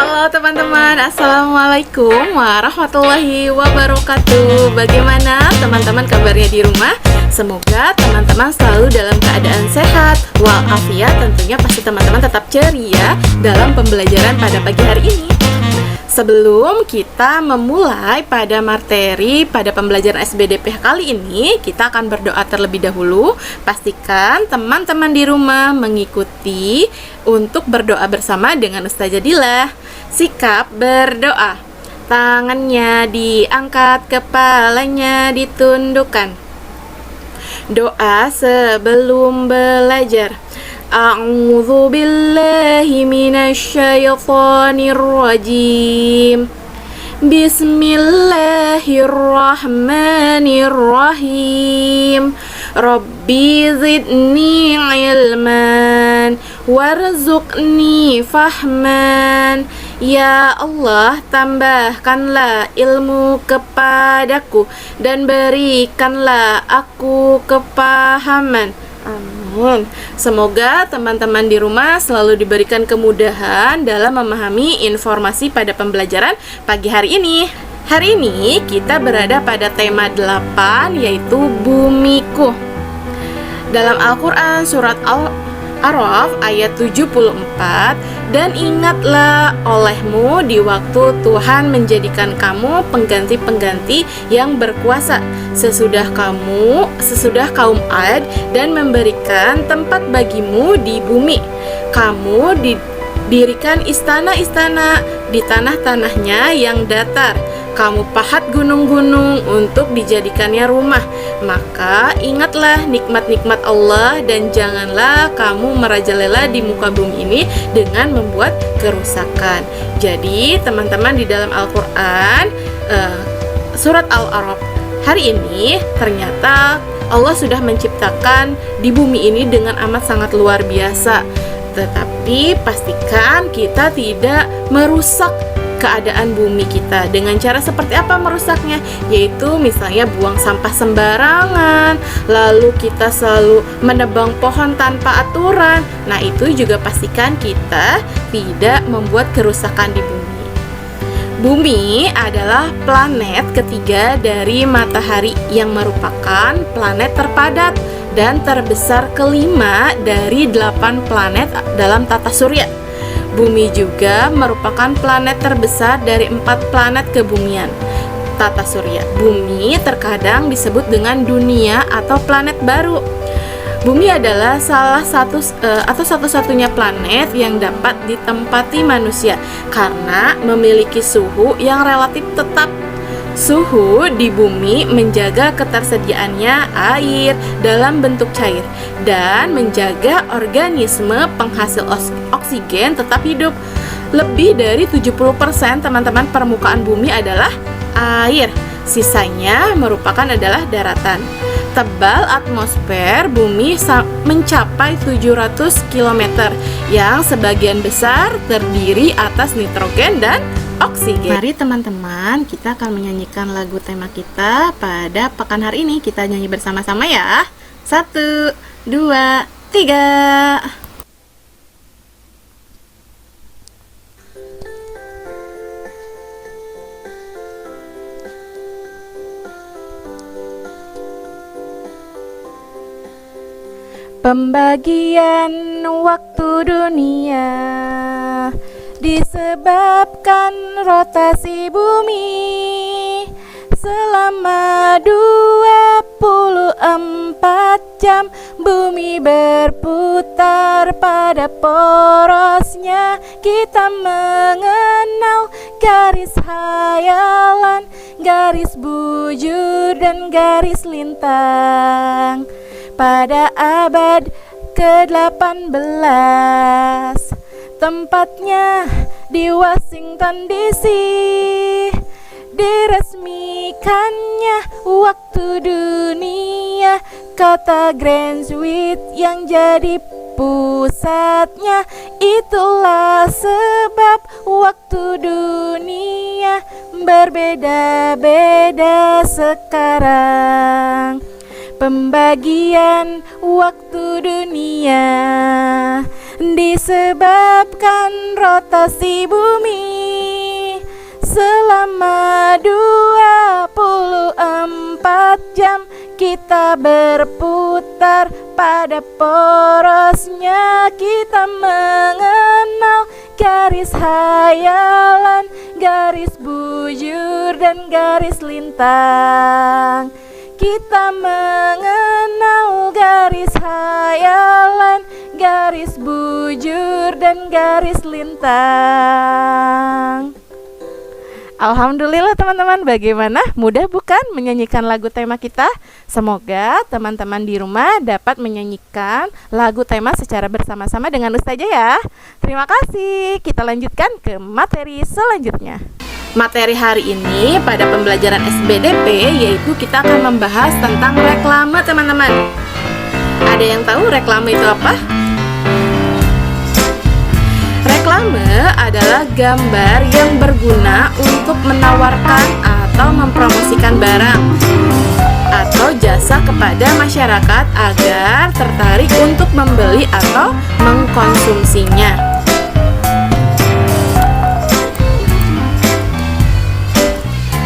Halo teman-teman, Assalamualaikum warahmatullahi wabarakatuh. Bagaimana teman-teman kabarnya di rumah? Semoga teman-teman selalu dalam keadaan sehat walafiat. Tentunya pasti teman-teman tetap ceria dalam pembelajaran pada pagi hari ini. Sebelum kita memulai pada materi pada pembelajaran SBDP kali ini, kita akan berdoa terlebih dahulu. Pastikan teman-teman di rumah mengikuti untuk berdoa bersama dengan Ustazah Dilah. Sikap berdoa. Tangannya diangkat, kepalanya ditundukkan. Doa sebelum belajar. A'udzu billahi minasyaitonir rajim. Bismillahirrahmanirrahim. Rabbi zidni ilman warzuqni fahman. Ya Allah, tambahkanlah ilmu kepadaku dan berikanlah aku kepahaman. Amin. Semoga teman-teman di rumah selalu diberikan kemudahan dalam memahami informasi pada pembelajaran pagi hari ini. Hari ini kita berada pada tema 8, yaitu bumiku. Dalam Al-Quran surat Al-A'raf ayat 74, dan ingatlah olehmu di waktu Tuhan menjadikan kamu pengganti-pengganti yang berkuasa sesudah kaum Ad, dan memberikan tempat bagimu di bumi. Kamu didirikan istana-istana di tanah-tanahnya yang datar. Kamu pahat gunung-gunung untuk dijadikannya rumah. Maka ingatlah nikmat-nikmat Allah dan janganlah kamu merajalela di muka bumi ini dengan membuat kerusakan. Jadi teman-teman, di dalam Al-Quran surat Al-A'raf hari ini ternyata Allah sudah menciptakan di bumi ini dengan amat sangat luar biasa. Tetapi pastikan kita tidak merusak keadaan bumi kita. Dengan cara seperti apa merusaknya? Yaitu misalnya buang sampah sembarangan, lalu kita selalu menebang pohon tanpa aturan. Nah, itu juga pastikan kita tidak membuat kerusakan di bumi. Bumi adalah planet ketiga dari matahari yang merupakan planet terpadat dan terbesar kelima dari 8 planet dalam tata surya. Bumi juga merupakan planet terbesar dari 4 planet kebumian tata surya. Bumi terkadang disebut dengan dunia atau planet baru. Bumi adalah salah satu atau satu-satunya planet yang dapat ditempati manusia karena memiliki suhu yang relatif tetap. Suhu di bumi menjaga ketersediaannya air dalam bentuk cair dan menjaga organisme penghasil oksigen tetap hidup. Lebih dari 70% teman-teman permukaan bumi adalah air. Sisanya merupakan adalah daratan. Tebal atmosfer bumi mencapai 700 km yang sebagian besar terdiri atas nitrogen dan oksigen. Mari teman-teman, kita akan menyanyikan lagu tema kita pada pekan hari ini. Kita nyanyi bersama-sama ya. 1, 2, 3. Pembagian waktu dunia disebabkan rotasi bumi selama 24 jam. Bumi berputar pada porosnya. Kita mengenal garis hayalan, garis bujur dan garis lintang. Pada abad ke-18, tempatnya di Washington DC, diresmikannya waktu dunia. Kota Greenwich yang jadi pusatnya. Itulah sebab waktu dunia berbeda-beda sekarang. Pembagian waktu dunia disebabkan rotasi bumi Selama 24 jam kita berputar pada porosnya. Kita mengenal garis hayalan, garis bujur dan garis lintang. Kita mengenal garis hayalan, garis bujur dan garis lintang. Alhamdulillah teman-teman, bagaimana? Mudah bukan menyanyikan lagu tema kita? Semoga teman-teman di rumah dapat menyanyikan lagu tema secara bersama-sama dengan Ustazah ya. Terima kasih. Kita lanjutkan ke materi selanjutnya. Materi hari ini pada pembelajaran SBDP yaitu kita akan membahas tentang reklame teman-teman. Ada yang tahu reklame itu apa? Reklame adalah gambar yang berguna untuk menawarkan atau mempromosikan barang atau jasa kepada masyarakat agar tertarik untuk membeli atau mengkonsumsinya.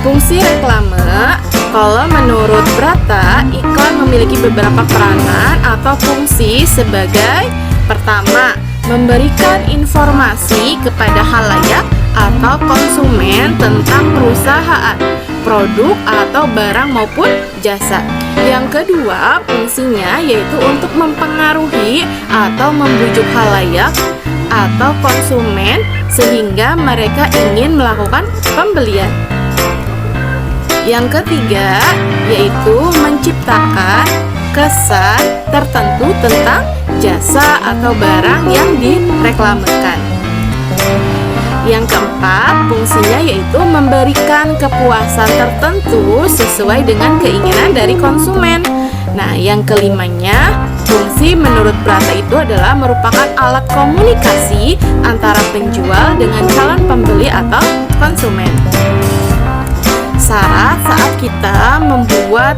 Fungsi reklame, kalau menurut Brata, iklan memiliki beberapa peranan atau fungsi sebagai pertama, memberikan informasi kepada khalayak atau konsumen tentang perusahaan, produk atau barang maupun jasa. Yang kedua, fungsinya yaitu untuk mempengaruhi atau membujuk khalayak atau konsumen sehingga mereka ingin melakukan pembelian. Yang ketiga, yaitu menciptakan kesan tertentu tentang jasa atau barang yang direklamekan. Yang keempat, fungsinya yaitu memberikan kepuasan tertentu sesuai dengan keinginan dari konsumen. Nah, yang kelimanya, fungsi menurut Brata itu adalah merupakan alat komunikasi antara penjual dengan calon pembeli atau konsumen. Syarat saat kita membuat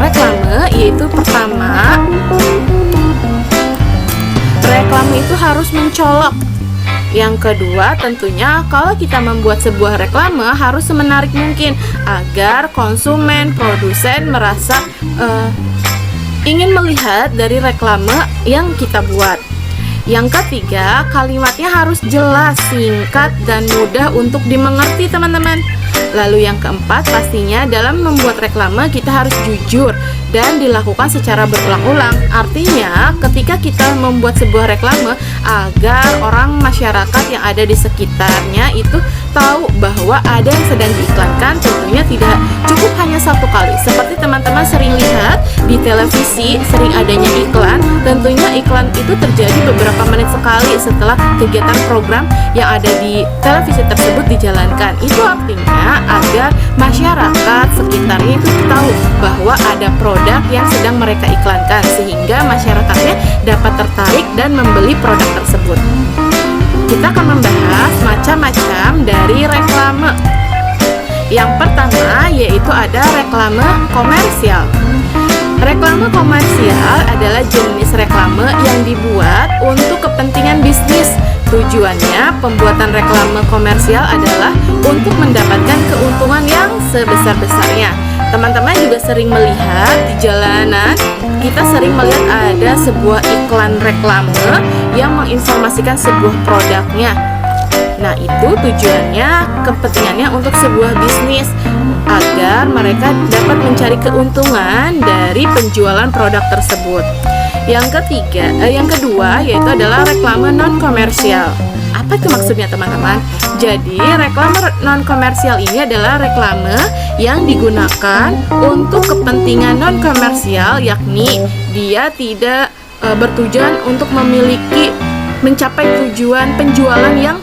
reklame yaitu pertama, reklame itu harus mencolok. Yang kedua, tentunya kalau kita membuat sebuah reklame harus semenarik mungkin agar konsumen, produsen merasa ingin melihat dari reklame yang kita buat. Yang ketiga, kalimatnya harus jelas, singkat, dan mudah untuk dimengerti teman-teman. Lalu yang keempat, pastinya dalam membuat reklame kita harus jujur dan dilakukan secara berulang-ulang. Artinya ketika kita membuat sebuah reklame agar orang masyarakat yang ada di sekitarnya itu tahu bahwa ada yang sedang diiklankan, tentunya tidak cukup hanya satu kali. Seperti teman-teman sering lihat di televisi, sering adanya iklan. Tentunya iklan itu terjadi beberapa menit sekali setelah kegiatan program yang ada di televisi tersebut dijalankan. Itu artinya agar masyarakat sekitarnya itu tahu bahwa ada produk yang sedang mereka iklankan, sehingga masyarakatnya dapat tertarik dan membeli produk tersebut. Kita akan membahas macam-macam dari reklame. Yang pertama yaitu ada reklame komersial. Reklame komersial adalah jenis reklame yang dibuat untuk kepentingan bisnis. Tujuannya pembuatan reklame komersial adalah untuk mendapatkan keuntungan yang sebesar-besarnya. Teman-teman juga sering melihat di jalanan, kita sering melihat ada sebuah iklan reklame yang menginformasikan sebuah produknya. Nah, itu tujuannya, kepentingannya untuk sebuah bisnis agar mereka dapat mencari keuntungan dari penjualan produk tersebut. Yang kedua yaitu adalah reklame non komersial. Apa itu maksudnya teman-teman? Jadi reklame non komersial ini adalah reklame yang digunakan untuk kepentingan non komersial, yakni dia tidak bertujuan untuk mencapai tujuan penjualan yang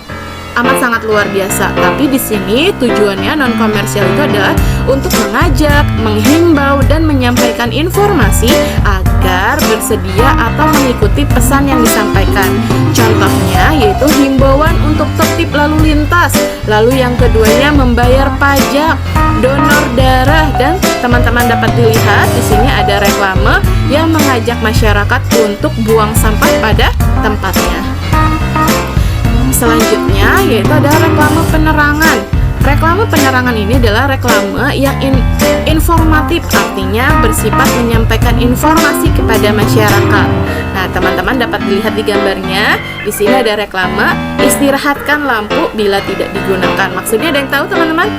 amat sangat luar biasa. Tapi di sini tujuannya non komersial itu adalah untuk mengajak, menghimbau dan menyampaikan informasi agar bersedia atau mengikuti pesan yang disampaikan. Contohnya yaitu himbauan untuk tertib lalu lintas. Lalu yang keduanya membayar pajak, donor darah, dan teman-teman dapat dilihat di sini ada reklame yang mengajak masyarakat untuk buang sampah pada tempatnya. Selanjutnya yaitu ada reklame penerangan. Reklame penerangan ini adalah reklame yang informatif, artinya bersifat menyampaikan informasi kepada masyarakat. Nah, teman-teman dapat dilihat di gambarnya. Di sini ada reklame, istirahatkan lampu bila tidak digunakan. Maksudnya ada yang tahu, teman-teman?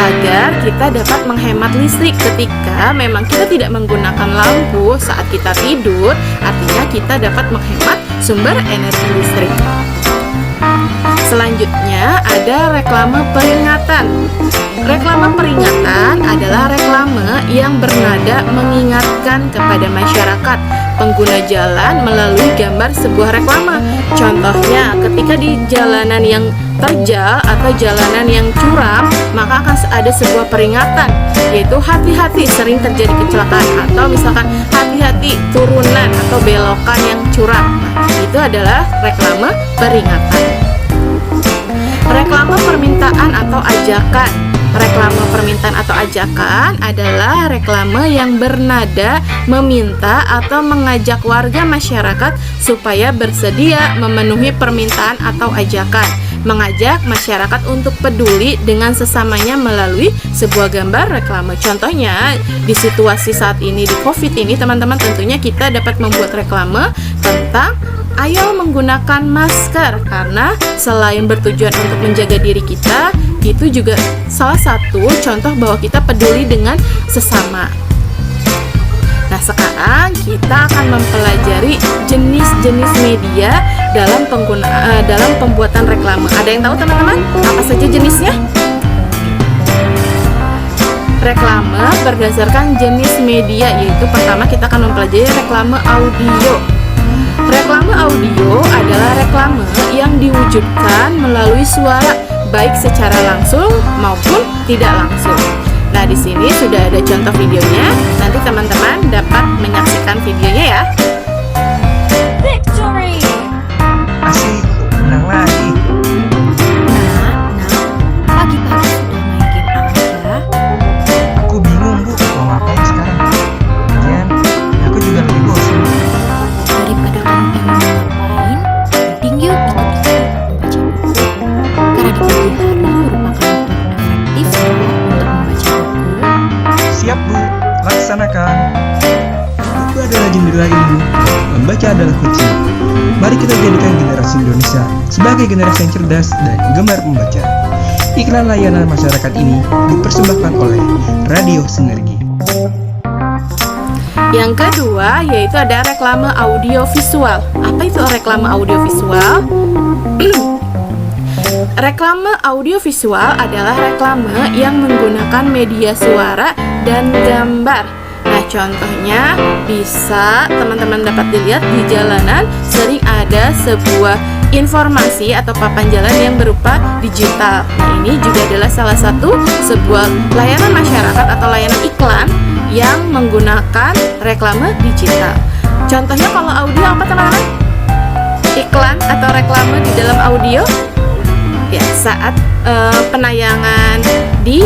Agar kita dapat menghemat listrik ketika memang kita tidak menggunakan lampu saat kita tidur, artinya kita dapat menghemat sumber energi listrik. Selanjutnya ada reklame peringatan. Reklame peringatan adalah reklame yang bernada mengingatkan kepada masyarakat pengguna jalan melalui gambar sebuah reklame. Contohnya, ketika di jalanan yang terjal atau jalanan yang curam, maka akan ada sebuah peringatan, yaitu hati-hati sering terjadi kecelakaan, atau misalkan hati-hati turunan atau belokan yang curam. Nah, itu adalah reklame peringatan. Reklame permintaan atau ajakan. Reklame permintaan atau ajakan adalah reklame yang bernada meminta atau mengajak warga masyarakat supaya bersedia memenuhi permintaan atau ajakan. Mengajak masyarakat untuk peduli dengan sesamanya melalui sebuah gambar reklame. Contohnya, di situasi saat ini di COVID ini, teman-teman, tentunya kita dapat membuat reklame tentang ayo menggunakan masker, karena selain bertujuan untuk menjaga diri kita, itu juga salah satu contoh bahwa kita peduli dengan sesama. Nah, sekarang kita akan mempelajari jenis-jenis media dalam pembuatan reklame. Ada yang tahu, teman-teman, apa saja jenisnya? Reklame berdasarkan jenis media, yaitu pertama kita akan mempelajari reklame audio. Reklame audio adalah reklame yang diwujudkan melalui suara, baik secara langsung maupun tidak langsung. Nah, di sini sudah ada contoh videonya. Nanti teman-teman dapat menyaksikan videonya ya. Victory! Asik, menang lagi. Pagi-pagi sudah main game aja. Aku bingung, Bu, mau ngapain sekarang. Lagian, aku juga lagi bosan. Daripada kamu bingung ngapain, mending yuk ikut-ikut membaca buku. Karena di pagi hari merupakan waktu efektif untuk membaca buku. Siap, Bu, laksanakan. Buku adalah jendela ilmu, membaca adalah kunci. Mari kita jadikan generasi Indonesia sebagai generasi yang cerdas dan gemar membaca. Iklan layanan masyarakat ini dipersembahkan oleh Radio Sinergi. Yang kedua yaitu ada reklame audiovisual. Apa itu reklame audiovisual? Reklame audiovisual adalah reklame yang menggunakan media suara dan gambar. Nah, contohnya bisa teman-teman dapat dilihat di jalanan sering ada sebuah informasi atau papan jalan yang berupa digital. Nah, ini juga adalah salah satu sebuah layanan masyarakat atau layanan iklan yang menggunakan reklame digital. Contohnya kalau audio apa, teman-teman? Iklan atau reklame di dalam audio ya saat penayangan di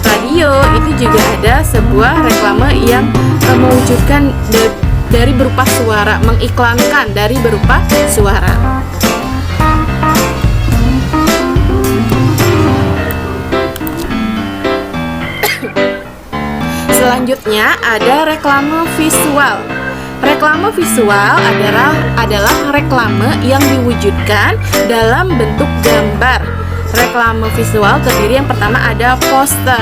radio itu juga ada sebuah reklame yang mewujudkan dari berupa suara, mengiklankan dari berupa suara. Selanjutnya ada reklame visual. Reklame visual adalah reklame yang diwujudkan dalam bentuk gambar. Reklame visual terdiri yang pertama ada poster.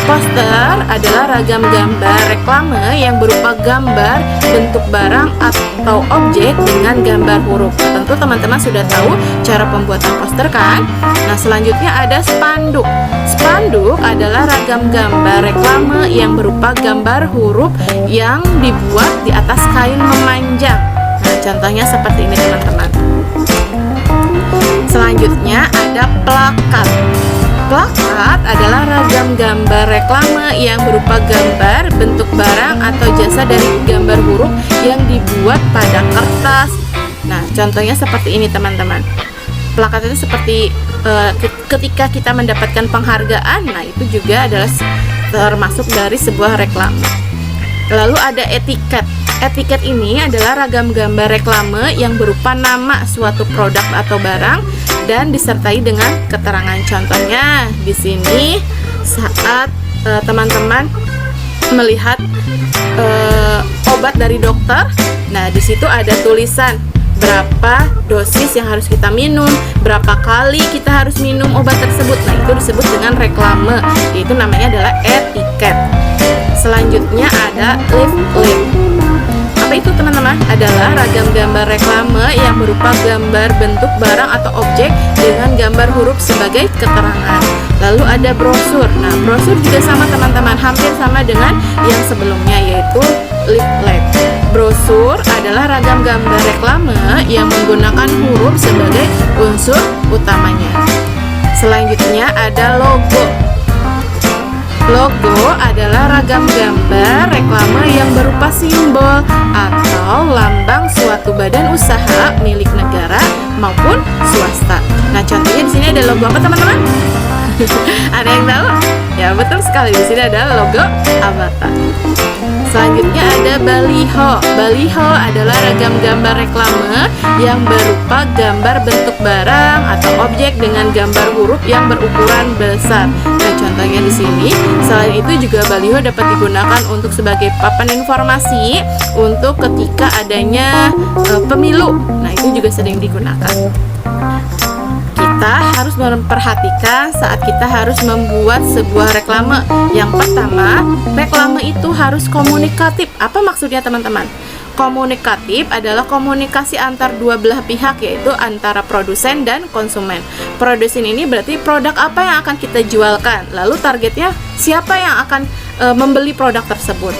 Poster adalah ragam gambar reklame yang berupa gambar bentuk barang atau objek dengan gambar huruf. Tentu teman-teman sudah tahu cara pembuatan poster kan? Nah, selanjutnya ada spanduk. Spanduk adalah ragam gambar reklame yang berupa gambar huruf yang dibuat di atas kain memanjang. Nah, contohnya seperti ini, teman-teman. Selanjutnya ada plakat. Plakat adalah ragam gambar reklame yang berupa gambar bentuk barang atau jasa dari gambar huruf yang dibuat pada kertas. Nah, contohnya seperti ini, teman-teman. Plakat itu seperti ketika kita mendapatkan penghargaan, nah itu juga adalah termasuk dari sebuah reklame. Lalu ada etiket. Etiket ini adalah ragam gambar reklame yang berupa nama suatu produk atau barang dan disertai dengan keterangan. Contohnya di sini saat teman-teman melihat obat dari dokter, nah di situ ada tulisan berapa dosis yang harus kita minum, berapa kali kita harus minum obat tersebut. Nah, itu disebut dengan reklame, yaitu namanya adalah etiket. Selanjutnya ada leaflet. Apa itu teman-teman? Adalah ragam gambar reklame yang berupa gambar bentuk barang atau objek dengan gambar huruf sebagai keterangan. Lalu ada brosur. Nah, brosur juga sama teman-teman, hampir sama dengan yang sebelumnya, yaitu leaflet. Brosur adalah ragam gambar reklame yang menggunakan huruf sebagai unsur utamanya. Selanjutnya ada logo. Logo adalah ragam gambar reklame yang berupa simbol atau lambang suatu badan usaha milik negara maupun swasta. Nah, contohnya di sini ada logo apa teman-teman? Ada yang tahu? Ya, betul sekali, di sini ada logo Avatar. Selanjutnya ada baliho. Baliho adalah ragam gambar reklame yang berupa gambar bentuk barang atau objek dengan gambar huruf yang berukuran besar. Nah, contohnya di sini. Selain itu juga baliho dapat digunakan untuk sebagai papan informasi untuk ketika adanya pemilu. Nah, itu juga sering digunakan. Kita harus memperhatikan saat kita harus membuat sebuah reklame. Yang pertama, reklame itu harus komunikatif. Apa maksudnya teman-teman? Komunikatif adalah komunikasi antar dua belah pihak, yaitu antara produsen dan konsumen. Produsen ini berarti produk apa yang akan kita jualkan, lalu targetnya siapa yang akan membeli produk tersebut.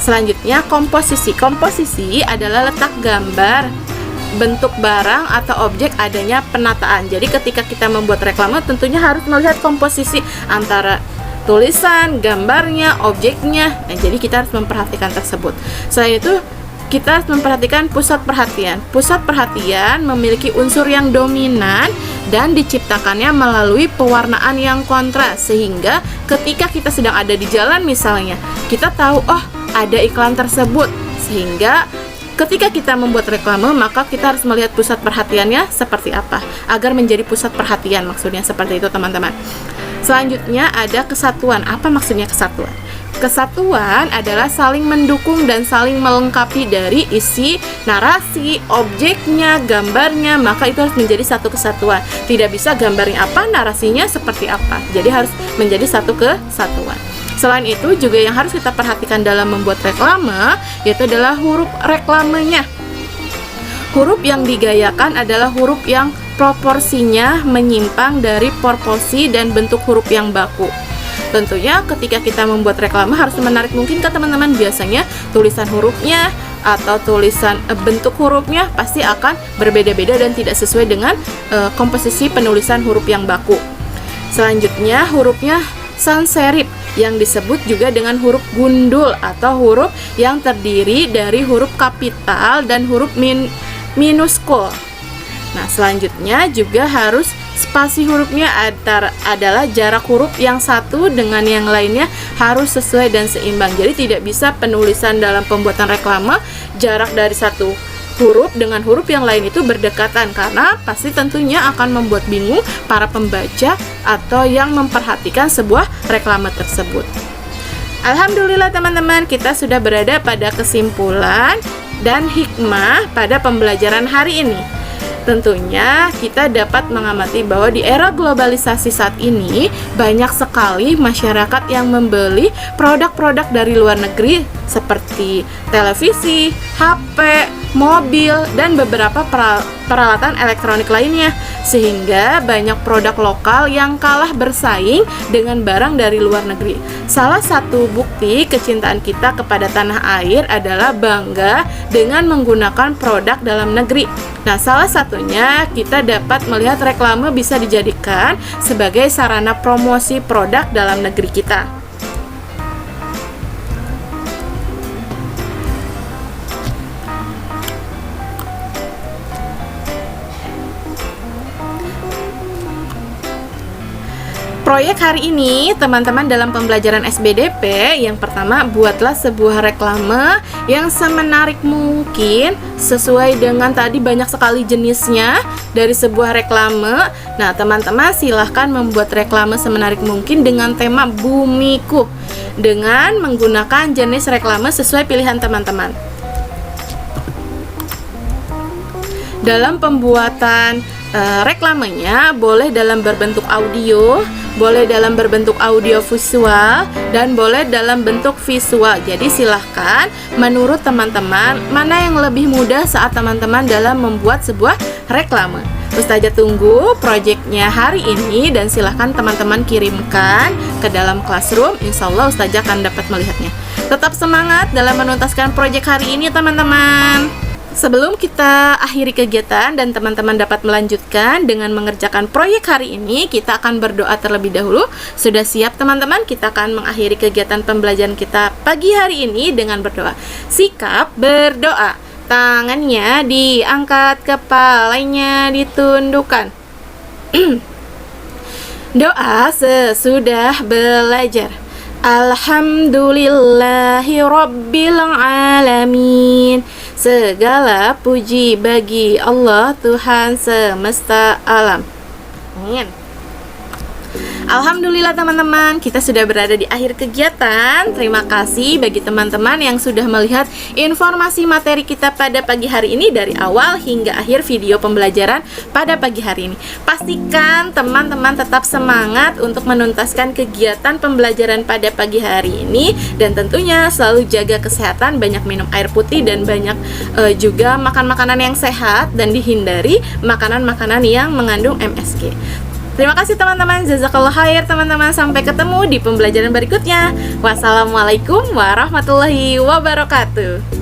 Selanjutnya komposisi. Komposisi adalah letak gambar bentuk barang atau objek adanya penataan. Jadi ketika kita membuat reklame tentunya harus melihat komposisi antara tulisan, gambarnya, objeknya. Nah, jadi kita harus memperhatikan tersebut. Selain itu kita harus memperhatikan pusat perhatian. Pusat perhatian memiliki unsur yang dominan dan diciptakannya melalui pewarnaan yang kontras, sehingga ketika kita sedang ada di jalan misalnya, kita tahu oh ada iklan tersebut, sehingga ketika kita membuat reklame, maka kita harus melihat pusat perhatiannya seperti apa agar menjadi pusat perhatian, maksudnya seperti itu teman-teman. Selanjutnya ada kesatuan. Apa maksudnya kesatuan? Kesatuan adalah saling mendukung dan saling melengkapi dari isi narasi, objeknya, gambarnya, maka itu harus menjadi satu kesatuan. Tidak bisa gambarnya apa, narasinya seperti apa. Jadi harus menjadi satu kesatuan. Selain itu juga yang harus kita perhatikan dalam membuat reklame yaitu adalah huruf reklamenya. Huruf yang digayakan adalah huruf yang proporsinya menyimpang dari proporsi dan bentuk huruf yang baku. Tentunya ketika kita membuat reklame harus menarik mungkin ke teman-teman. Biasanya tulisan hurufnya atau tulisan bentuk hurufnya pasti akan berbeda-beda dan tidak sesuai dengan komposisi penulisan huruf yang baku. Selanjutnya hurufnya sans serif yang disebut juga dengan huruf gundul atau huruf yang terdiri dari huruf kapital dan huruf minuskul. Nah, selanjutnya juga harus spasi hurufnya adalah jarak huruf yang satu dengan yang lainnya harus sesuai dan seimbang. Jadi tidak bisa penulisan dalam pembuatan reklame jarak dari satu huruf dengan huruf yang lain itu berdekatan, karena pasti tentunya akan membuat bingung para pembaca atau yang memperhatikan sebuah reklame tersebut. Alhamdulillah teman-teman, kita sudah berada pada kesimpulan dan hikmah pada pembelajaran hari ini. Tentunya kita dapat mengamati bahwa di era globalisasi saat ini banyak sekali masyarakat yang membeli produk-produk dari luar negeri seperti televisi, HP, mobil, dan beberapa peralatan elektronik lainnya, sehingga banyak produk lokal yang kalah bersaing dengan barang dari luar negeri. Salah satu bukti kecintaan kita kepada tanah air adalah bangga dengan menggunakan produk dalam negeri. Nah, salah satunya kita dapat melihat reklame bisa dijadikan sebagai sarana promosi produk dalam negeri kita. Proyek hari ini teman-teman dalam pembelajaran SBDP, yang pertama, buatlah sebuah reklame yang semenarik mungkin sesuai dengan tadi banyak sekali jenisnya dari sebuah reklame. Nah, teman-teman silahkan membuat reklame semenarik mungkin dengan tema bumiku dengan menggunakan jenis reklame sesuai pilihan teman-teman. Dalam pembuatan reklamenya boleh dalam berbentuk audio, boleh dalam berbentuk audio visual, dan boleh dalam bentuk visual. Jadi silahkan menurut teman-teman mana yang lebih mudah saat teman-teman dalam membuat sebuah reklame. Ustazah tunggu proyeknya hari ini dan silahkan teman-teman kirimkan ke dalam classroom. Insya Allah Ustazah akan dapat melihatnya. Tetap semangat dalam menuntaskan proyek hari ini teman-teman. Sebelum kita akhiri kegiatan dan teman-teman dapat melanjutkan dengan mengerjakan proyek hari ini, kita akan berdoa terlebih dahulu. Sudah siap teman-teman? Kita akan mengakhiri kegiatan pembelajaran kita pagi hari ini dengan berdoa. Sikap berdoa. Tangannya diangkat, kepalanya ditundukkan. Doa sesudah belajar. Alhamdulillahi Rabbil Alamin. Segala puji bagi Allah Tuhan semesta alam. Amin. Alhamdulillah teman-teman, kita sudah berada di akhir kegiatan. Terima kasih bagi teman-teman yang sudah melihat informasi materi kita pada pagi hari ini dari awal hingga akhir video pembelajaran pada pagi hari ini. Pastikan teman-teman tetap semangat untuk menuntaskan kegiatan pembelajaran pada pagi hari ini. Dan tentunya selalu jaga kesehatan, banyak minum air putih dan banyak juga makan makanan yang sehat. Dan dihindari makanan-makanan yang mengandung MSG. Terima kasih teman-teman, jazakallah khair teman-teman. Sampai ketemu di pembelajaran berikutnya. Wassalamualaikum warahmatullahi wabarakatuh.